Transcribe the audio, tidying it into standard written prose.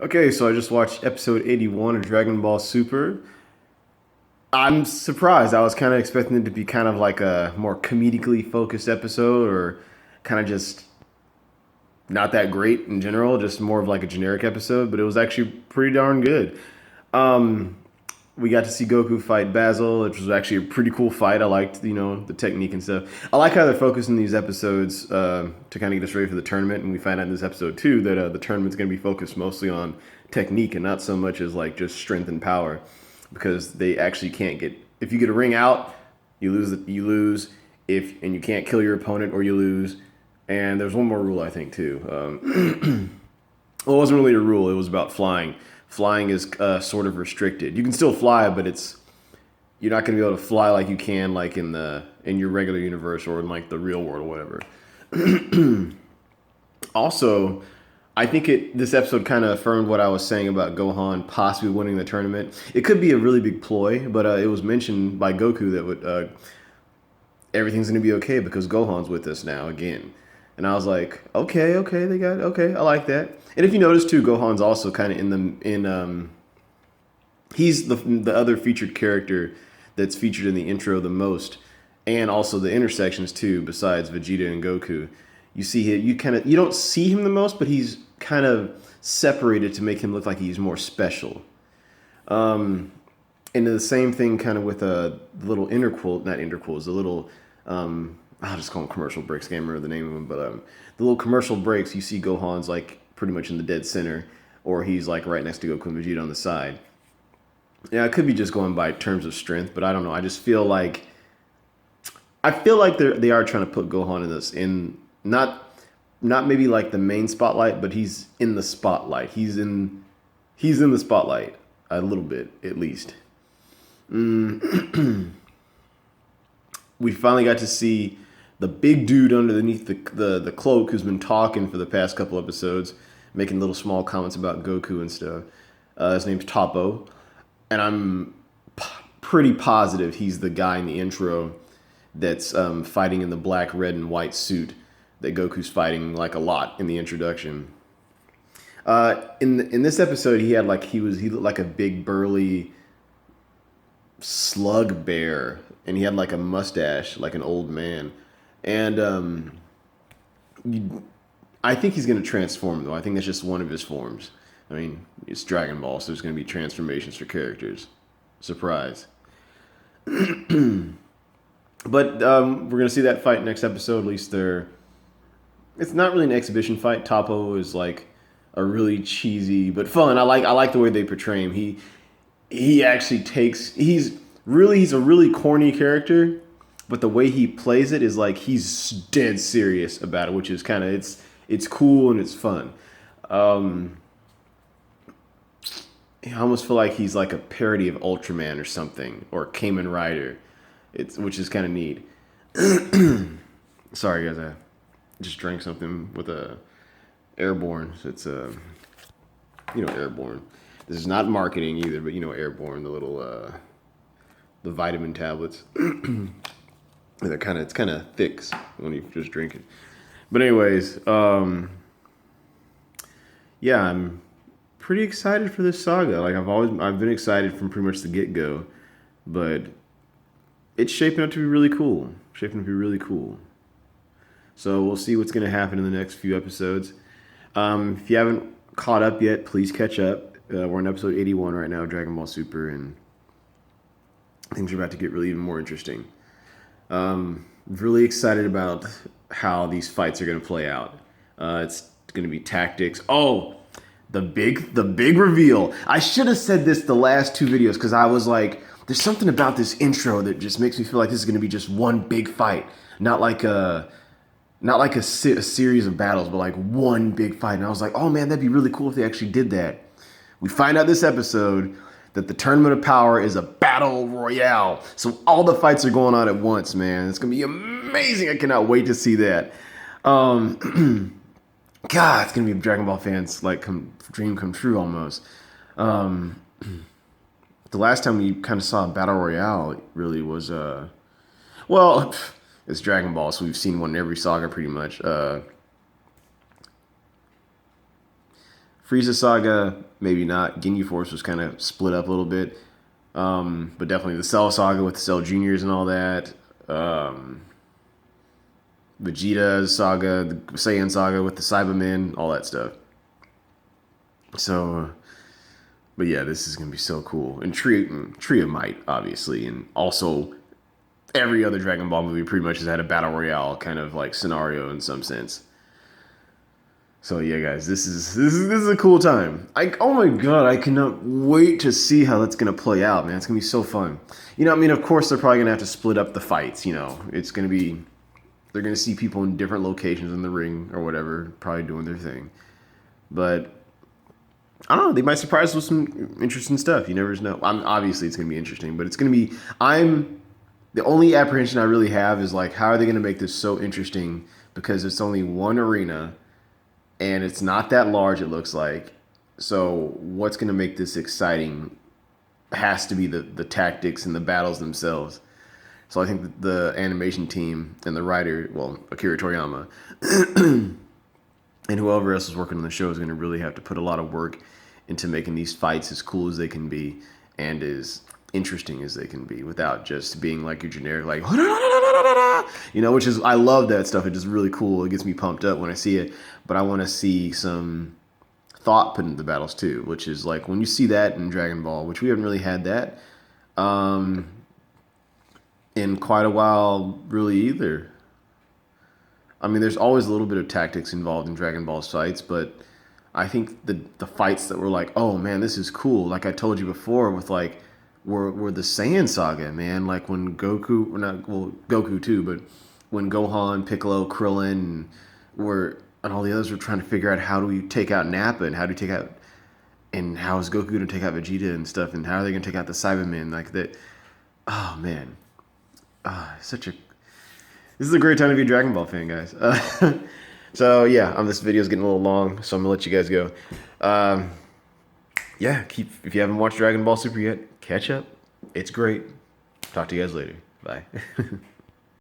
Okay, so I just watched episode 81 of Dragon Ball Super. I'm surprised. I was kind of expecting it to be kind of like a more comedically focused episode or kind of just not that great in general, just more of like a generic episode, but it was actually pretty darn good. Um, we got to see Goku fight Basil, which was actually a pretty cool fight. I liked, the technique and stuff. I like how they're focusing these episodes to kind of get us ready for the tournament, and we find out in this episode too that the tournament's going to be focused mostly on technique and not so much as like just strength and power, because they actually can't get if you get a ring out, you lose if and you can't kill your opponent or you lose. And there's one more rule I think too. Well, it wasn't really a rule. It was about flying. Flying is sort of restricted. You can still fly, but you're not going to be able to fly like you can like in your regular universe or in like the real world or whatever. Also, I think this episode kind of affirmed what I was saying about Gohan possibly winning the tournament. It could be a really big ploy, but it was mentioned by Goku that everything's going to be okay because Gohan's with us now again. And I was like, okay, I like that. And if you notice too, Gohan's also kind of he's the other featured character that's featured in the intro the most, and also the intersections too. Besides Vegeta and Goku, you see him. You don't see him the most, but he's kind of separated to make him look like he's more special. And the same thing kind of with the little not interquels, the little I'll just call them commercial breaks. I can't remember the name of them, but the little commercial breaks, you see Gohan's like pretty much in the dead center, or he's like right next to Goku and Vegeta on the side. Yeah, it could be just going by terms of strength, but I don't know. I just feel like they are trying to put Gohan in not maybe like the main spotlight, but he's in the spotlight. He's in the spotlight a little bit at least. We finally got to see the big dude underneath the cloak who's been talking for the past couple episodes, making little small comments about Goku and stuff. His name's Toppo, and I'm pretty positive he's the guy in the intro that's fighting in the black, red, and white suit that Goku's fighting like a lot in the introduction. In this episode, he looked like a big burly slug bear, and he had like a mustache like an old man. And I think he's going to transform, though. I think that's just one of his forms. I mean, it's Dragon Ball, so there's going to be transformations for characters. Surprise. But we're going to see that fight next episode. At least it's not really an exhibition fight. Toppo is like a really cheesy but fun. I like the way they portray him. He actually he's a really corny character, but the way he plays it is like he's dead serious about it, which is kind of it's cool and it's fun. I almost feel like he's like a parody of Ultraman or something, or Kamen Rider. Which is kind of neat. Sorry guys, I just drank something with a Airborne. So it's Airborne. This is not marketing either, but Airborne, the little the vitamin tablets. It's kind of thick when you just drink it. But anyways, yeah, I'm pretty excited for this saga. Like I've been excited from pretty much the get go, but it's shaping up to be really cool. So we'll see what's going to happen in the next few episodes. If you haven't caught up yet, please catch up. We're on episode 81 right now, Dragon Ball Super, and things are about to get really even more interesting. Really excited about how these fights are going to play out. It's going to be tactics. Oh, the big reveal. I should have said this the last two videos because I was like, there's something about this intro that just makes me feel like this is going to be just one big fight, not like a series of battles, but like one big fight. And I was like, oh man, that'd be really cool if they actually did that. We find out this episode that the Tournament of Power is a battle royale. So all the fights are going on at once, man. It's going to be amazing. I cannot wait to see that. God, it's going to be Dragon Ball fans like dream come true almost. The last time we kind of saw a battle royale really was, it's Dragon Ball, so we've seen one in every saga pretty much. Frieza Saga, maybe not. Ginyu Force was kind of split up a little bit. But definitely the Cell Saga with the Cell Juniors and all that. Vegeta's Saga, the Saiyan Saga with the Cybermen, all that stuff. So, but yeah, this is going to be so cool. And Tree of Might, obviously. And also, every other Dragon Ball movie pretty much has had a Battle Royale kind of like scenario in some sense. So yeah, guys, this is a cool time. Oh my god, I cannot wait to see how that's gonna play out, man. It's gonna be so fun. You know, I mean, of course they're probably gonna have to split up the fights. You know, it's gonna be they're gonna see people in different locations in the ring or whatever, probably doing their thing. But I don't know, they might surprise us with some interesting stuff. You never know. Obviously it's gonna be interesting, but it's gonna be. The only apprehension I really have is like, how are they gonna make this so interesting? Because it's only one arena. And it's not that large, it looks like. So what's going to make this exciting has to be the tactics and the battles themselves. So I think the animation team and the writer, well, Akira Toriyama, and whoever else is working on the show is going to really have to put a lot of work into making these fights as cool as they can be and as interesting as they can be without just being like your generic, like, you know, which is, I love that stuff. It's just really cool. It gets me pumped up when I see it. But I want to see some thought put into the battles too, which is like when you see that in Dragon Ball, which we haven't really had that in quite a while, really either. I mean, there's always a little bit of tactics involved in Dragon Ball's fights, but I think the fights that were like, oh man, this is cool. Like I told you before, with like were the Saiyan Saga, man. Like when Goku, or not, well, Goku too, but when Gohan, Piccolo, Krillin, and all the others were trying to figure out how do we take out Nappa and how do you take out, and how is Goku going to take out Vegeta and stuff, and how are they going to take out the Cybermen, like that. Oh man, this is a great time to be a Dragon Ball fan, guys. So yeah, this video is getting a little long, so I'm gonna let you guys go. Yeah, if you haven't watched Dragon Ball Super yet, catch up. It's great. Talk to you guys later. Bye.